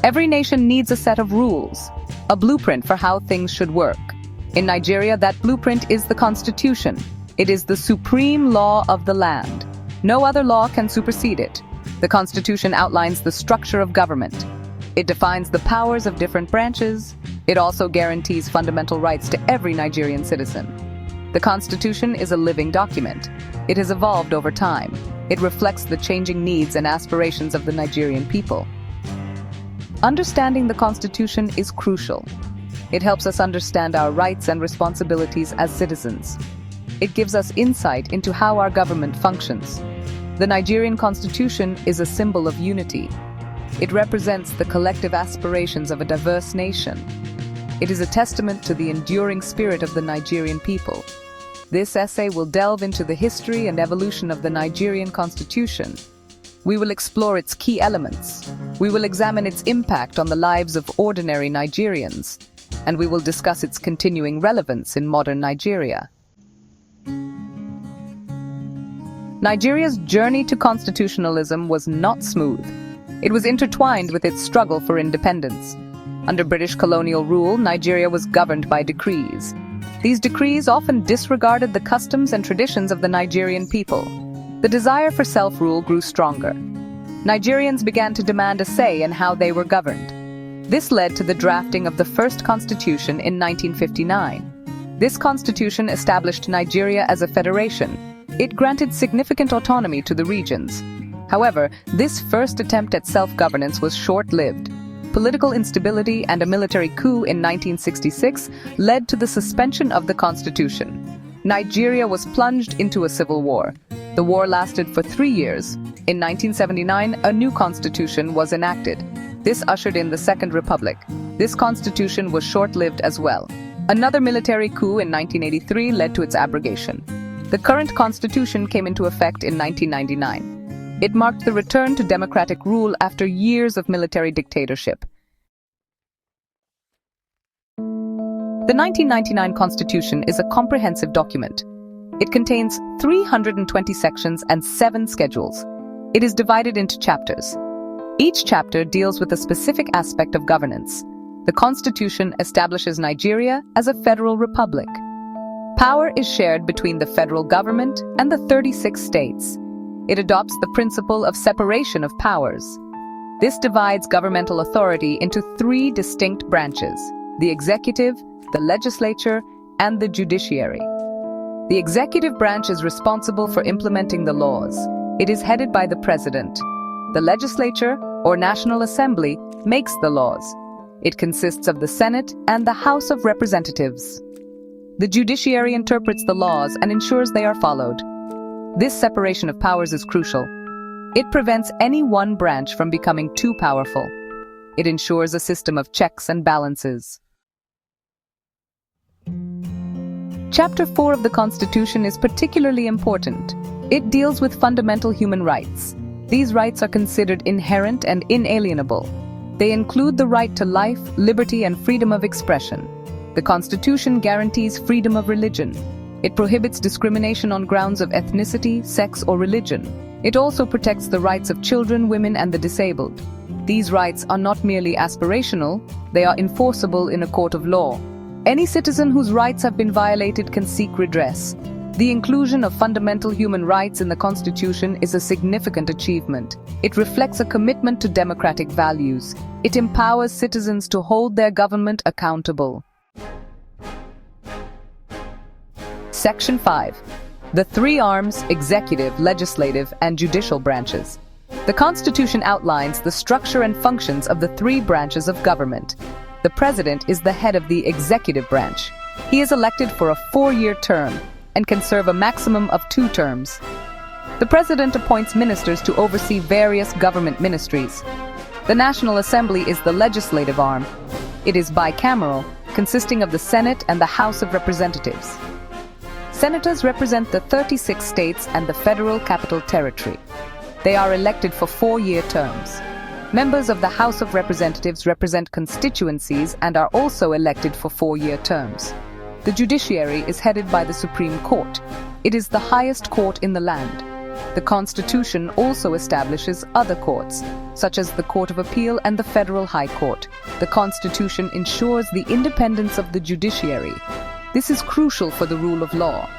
Every nation needs a set of rules, a blueprint for how things should work. In Nigeria, that blueprint is the Constitution. It is the supreme law of the land. No other law can supersede it. The Constitution outlines the structure of government. It defines the powers of different branches. It also guarantees fundamental rights to every Nigerian citizen. The Constitution is a living document. It has evolved over time. It reflects the changing needs and aspirations of the Nigerian people. Understanding the Constitution is crucial. It helps us understand our rights and responsibilities as citizens. It gives us insight into how our government functions. The Nigerian Constitution is a symbol of unity. It represents the collective aspirations of a diverse nation. It is a testament to the enduring spirit of the Nigerian people. This essay will delve into the history and evolution of the Nigerian Constitution. We will explore its key elements. We will examine its impact on the lives of ordinary Nigerians. And we will discuss its continuing relevance in modern Nigeria. Nigeria's journey to constitutionalism was not smooth. It was intertwined with its struggle for independence. Under British colonial rule, Nigeria was governed by decrees. These decrees often disregarded the customs and traditions of the Nigerian people. The desire for self-rule grew stronger. Nigerians began to demand a say in how they were governed. This led to the drafting of the first constitution in 1959. This constitution established Nigeria as a federation. It granted significant autonomy to the regions. However, this first attempt at self-governance was short-lived. Political instability and a military coup in 1966 led to the suspension of the constitution. Nigeria was plunged into a civil war. The war lasted for 3 years. In 1979, a new constitution was enacted. This ushered in the Second Republic. This constitution was short-lived as well. Another military coup in 1983 led to its abrogation. The current constitution came into effect in 1999. It marked the return to democratic rule after years of military dictatorship. The 1999 Constitution is a comprehensive document. It contains 320 sections and 7 schedules. It is divided into chapters. Each chapter deals with a specific aspect of governance. The Constitution establishes Nigeria as a federal republic. Power is shared between the federal government and the 36 states. It adopts the principle of separation of powers. This divides governmental authority into 3 distinct branches: the executive, the legislature, and the judiciary. The executive branch is responsible for implementing the laws. It is headed by the president. The legislature, or National Assembly, makes the laws. It consists of the Senate and the House of Representatives. The judiciary interprets the laws and ensures they are followed. This separation of powers is crucial. It prevents any one branch from becoming too powerful. It ensures a system of checks and balances. Chapter 4 of the Constitution is particularly important. It deals with fundamental human rights. These rights are considered inherent and inalienable. They include the right to life, liberty, and freedom of expression. The Constitution guarantees freedom of religion. It prohibits discrimination on grounds of ethnicity, sex, or religion. It also protects the rights of children, women, and the disabled. These rights are not merely aspirational, they are enforceable in a court of law. Any citizen whose rights have been violated can seek redress. The inclusion of fundamental human rights in the Constitution is a significant achievement. It reflects a commitment to democratic values. It empowers citizens to hold their government accountable. Section 5. The 3 arms: executive, legislative, and judicial branches. The Constitution outlines the structure and functions of the 3 branches of government. The President is the head of the executive branch. He is elected for a 4-year term and can serve a maximum of 2 terms. The President appoints ministers to oversee various government ministries. The National Assembly is the legislative arm. It is bicameral, consisting of the Senate and the House of Representatives. Senators represent the 36 states and the Federal Capital Territory. They are elected for 4-year terms. Members of the House of Representatives represent constituencies and are also elected for 4-year terms. The judiciary is headed by the Supreme Court. It is the highest court in the land. The Constitution also establishes other courts, such as the Court of Appeal and the Federal High Court. The Constitution ensures the independence of the judiciary. This is crucial for the rule of law.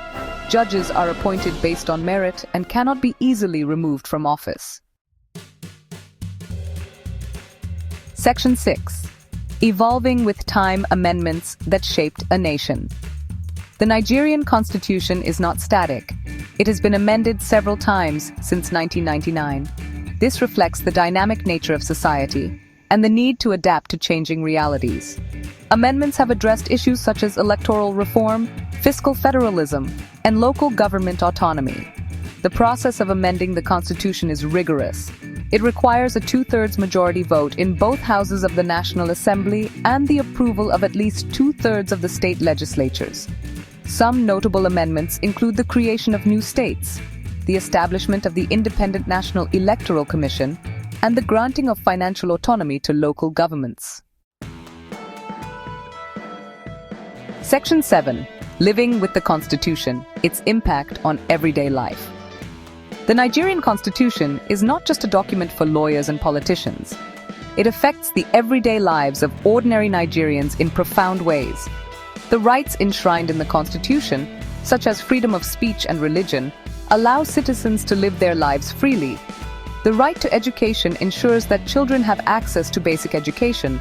Judges are appointed based on merit and cannot be easily removed from office. Section 6. Evolving with time amendments that shaped a nation. The Nigerian Constitution is not static. It has been amended several times since 1999. This reflects the dynamic nature of society and the need to adapt to changing realities. Amendments have addressed issues such as electoral reform, fiscal federalism, and local government autonomy. The process of amending the Constitution is rigorous. It requires a two-thirds majority vote in both houses of the National Assembly and the approval of at least two-thirds of the state legislatures. Some notable amendments include the creation of new states, the establishment of the Independent National Electoral Commission, and the granting of financial autonomy to local governments. Section 7. Living with the Constitution, its impact on everyday life. The Nigerian Constitution is not just a document for lawyers and politicians. It affects the everyday lives of ordinary Nigerians in profound ways. The rights enshrined in the Constitution, such as freedom of speech and religion, allow citizens to live their lives freely. The right to education ensures that children have access to basic education.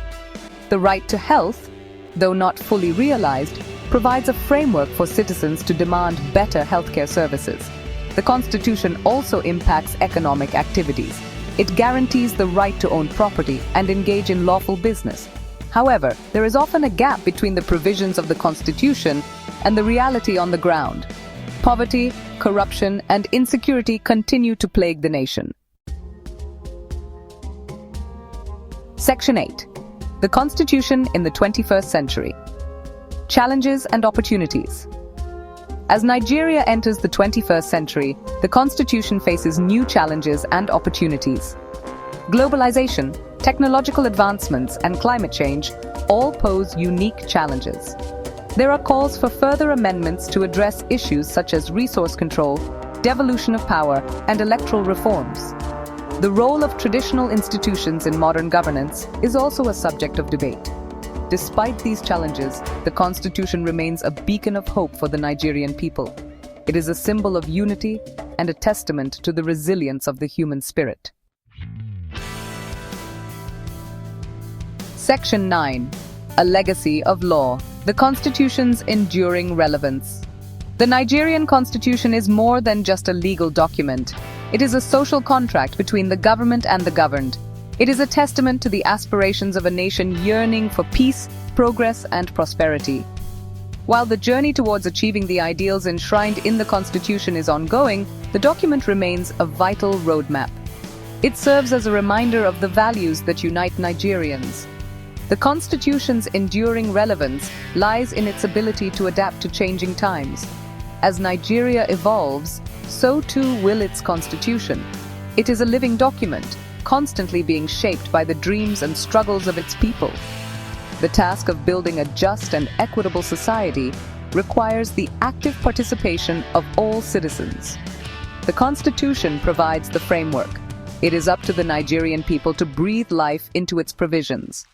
The right to health, though not fully realized, provides a framework for citizens to demand better healthcare services. The Constitution also impacts economic activities. It guarantees the right to own property and engage in lawful business. However, there is often a gap between the provisions of the Constitution and the reality on the ground. Poverty, corruption, and insecurity continue to plague the nation. Section 8. The Constitution in the 21st Century. Challenges and opportunities. As Nigeria enters the 21st century, the Constitution faces new challenges and opportunities. Globalization, technological advancements, and climate change all pose unique challenges. There are calls for further amendments to address issues such as resource control, devolution of power, and electoral reforms. The role of traditional institutions in modern governance is also a subject of debate. Despite these challenges, the Constitution remains a beacon of hope for the Nigerian people. It is a symbol of unity and a testament to the resilience of the human spirit. Section 9. A legacy of law. The Constitution's enduring relevance. The Nigerian Constitution is more than just a legal document. It is a social contract between the government and the governed. It is a testament to the aspirations of a nation yearning for peace, progress, and prosperity. While the journey towards achieving the ideals enshrined in the Constitution is ongoing, the document remains a vital roadmap. It serves as a reminder of the values that unite Nigerians. The Constitution's enduring relevance lies in its ability to adapt to changing times. As Nigeria evolves, so too will its Constitution. It is a living document, constantly being shaped by the dreams and struggles of its people. The task of building a just and equitable society requires the active participation of all citizens. The Constitution provides the framework. It is up to the Nigerian people to breathe life into its provisions.